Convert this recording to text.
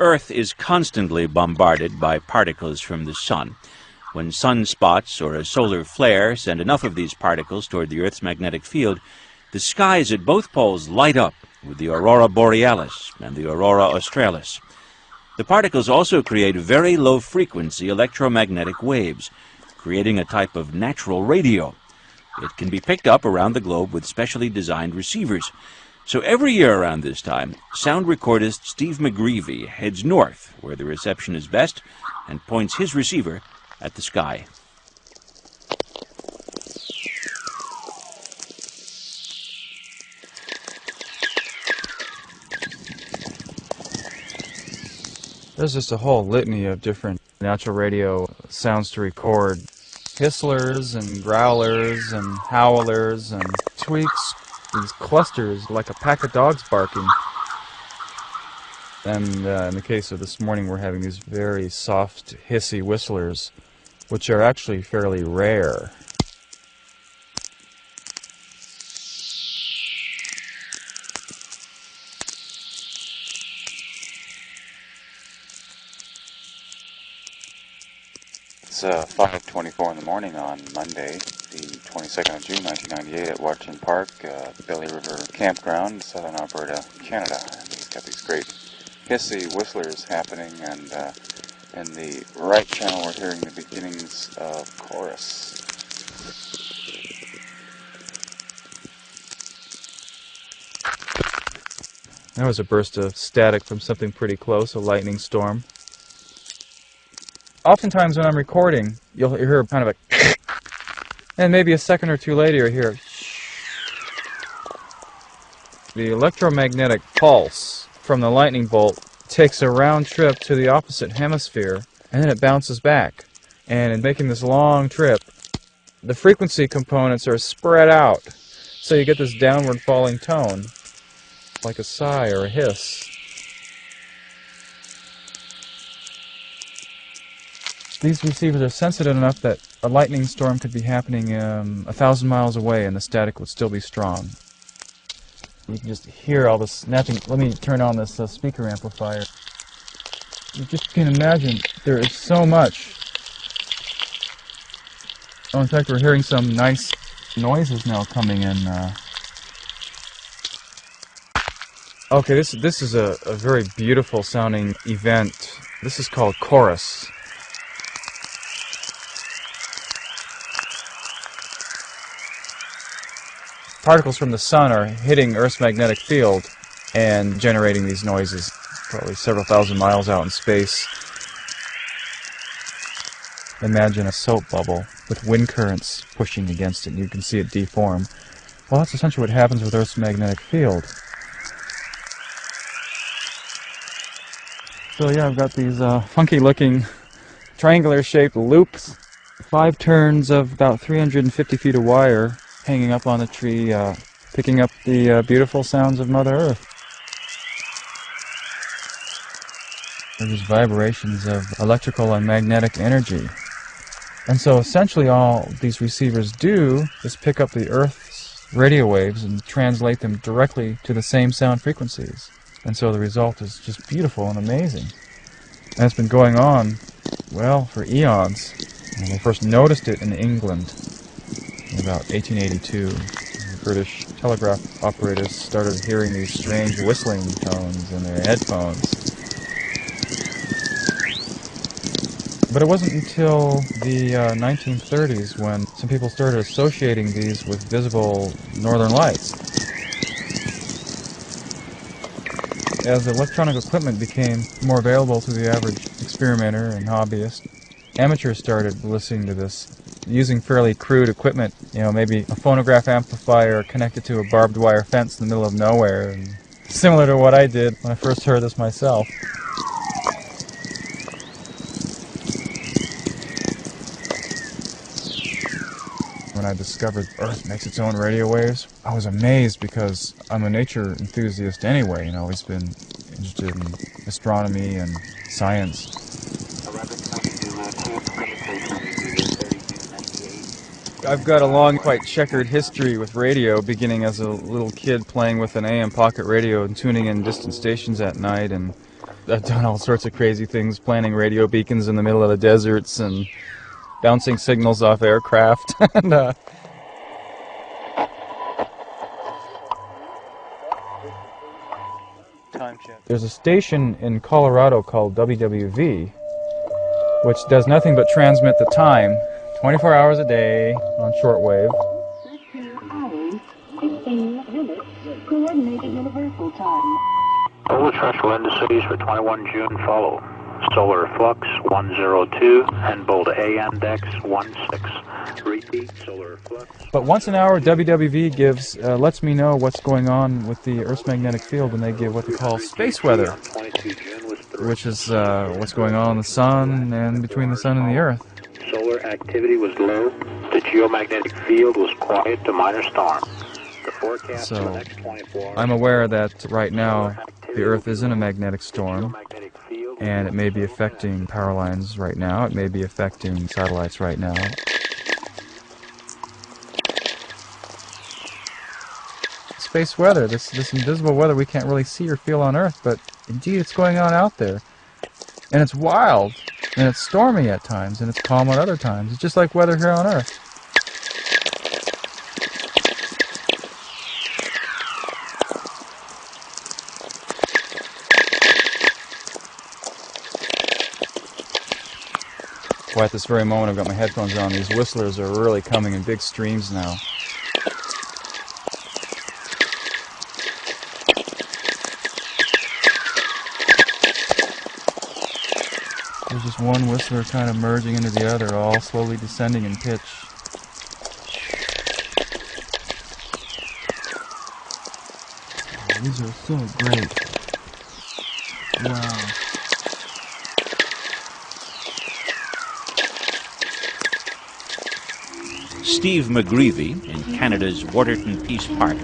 Earth is constantly bombarded by particles from the sun. When sunspots or a solar flare send enough of these particles toward the Earth's magnetic field, the skies at both poles light up with the aurora borealis and the aurora australis. The particles also create very low-frequency electromagnetic waves, creating a type of natural radio. It can be picked up around the globe with specially designed receivers. So every year around this time, sound recordist Steve McGreevy heads north, where the reception is best, and points his receiver at the sky. There's just a whole litany of different natural radio sounds to record. Hisslers and growlers and howlers and tweaks, these clusters like a pack of dogs barking. And in the case of this morning, we're having these very soft, hissy whistlers, which are actually fairly rare. It's 5:24 in the morning on Monday, the 22nd of June, 1998, at Watchin Park, Belly River Campground, Southern Alberta, Canada. And he's got these great hissy whistlers happening, and in the right channel we're hearing the beginnings of chorus. That was a burst of static from something pretty close, a lightning storm. Oftentimes when I'm recording, you'll hear kind of a and maybe a second or two later you'll hear the electromagnetic pulse from the lightning bolt takes a round trip to the opposite hemisphere, and then it bounces back. And in making this long trip, the frequency components are spread out, so you get this downward falling tone, like a sigh or a hiss. These receivers are sensitive enough that a lightning storm could be happening 1,000 miles away and the static would still be strong. You can just hear all this snapping. Let me turn on this speaker amplifier. You just can imagine there is so much. Oh, in fact, we're hearing some nice noises now coming in. Okay, this is a very beautiful sounding event. This is called chorus. Particles from the sun are hitting Earth's magnetic field and generating these noises, probably several thousand miles out in space. Imagine a soap bubble with wind currents pushing against it, and you can see it deform. Well, that's essentially what happens with Earth's magnetic field. So yeah, I've got these funky-looking triangular-shaped loops, 5 turns of about 350 feet of wire, hanging up on the tree, picking up the beautiful sounds of Mother Earth. They're just vibrations of electrical and magnetic energy. And so essentially all these receivers do is pick up the Earth's radio waves and translate them directly to the same sound frequencies. And so the result is just beautiful and amazing. And it's been going on, well, for eons. And they first noticed it in England in about 1882. The British telegraph operators started hearing these strange whistling tones in their headphones. But it wasn't until the 1930s when some people started associating these with visible northern lights. As electronic equipment became more available to the average experimenter and hobbyist, amateurs started listening to this using fairly crude equipment, maybe a phonograph amplifier connected to a barbed wire fence in the middle of nowhere, and similar to what I did when I first heard this myself. When I discovered Earth makes its own radio waves, I was amazed because I'm a nature enthusiast anyway, and I've always been interested in astronomy and science. I've got a long, quite checkered history with radio, beginning as a little kid playing with an AM pocket radio and tuning in distant stations at night, and done all sorts of crazy things, planting radio beacons in the middle of the deserts and bouncing signals off aircraft. And, there's a station in Colorado called WWV, which does nothing but transmit the time 24 hours a day on shortwave. 13 hours, 15 minutes, coordinated universal time. Solar terrestrial indices for 21 June follow. Solar flux 102 and bold A index 16. Repeat, solar flux. But once an hour, WWV gives lets me know what's going on with the Earth's magnetic field, and they give what they call space weather, which is what's going on in the sun and between the sun and the Earth. Solar activity was low. The geomagnetic field was quiet to minor storm. The forecast for the So next 24 hours. I'm aware that right now the Earth is in a magnetic storm, and it may be affecting power lines right now. It may be affecting satellites right now. Space weather, this invisible weather we can't really see or feel on Earth, but indeed it's going on out there. And it's wild, and it's stormy at times, and it's calm at other times. It's just like weather here on Earth. Boy, at this very moment I've got my headphones on. These whistlers are really coming in big streams now. There's just one whistler kind of merging into the other, all slowly descending in pitch. Oh, these are so great. Wow. Steve McGreevy in Canada's Waterton Peace Park.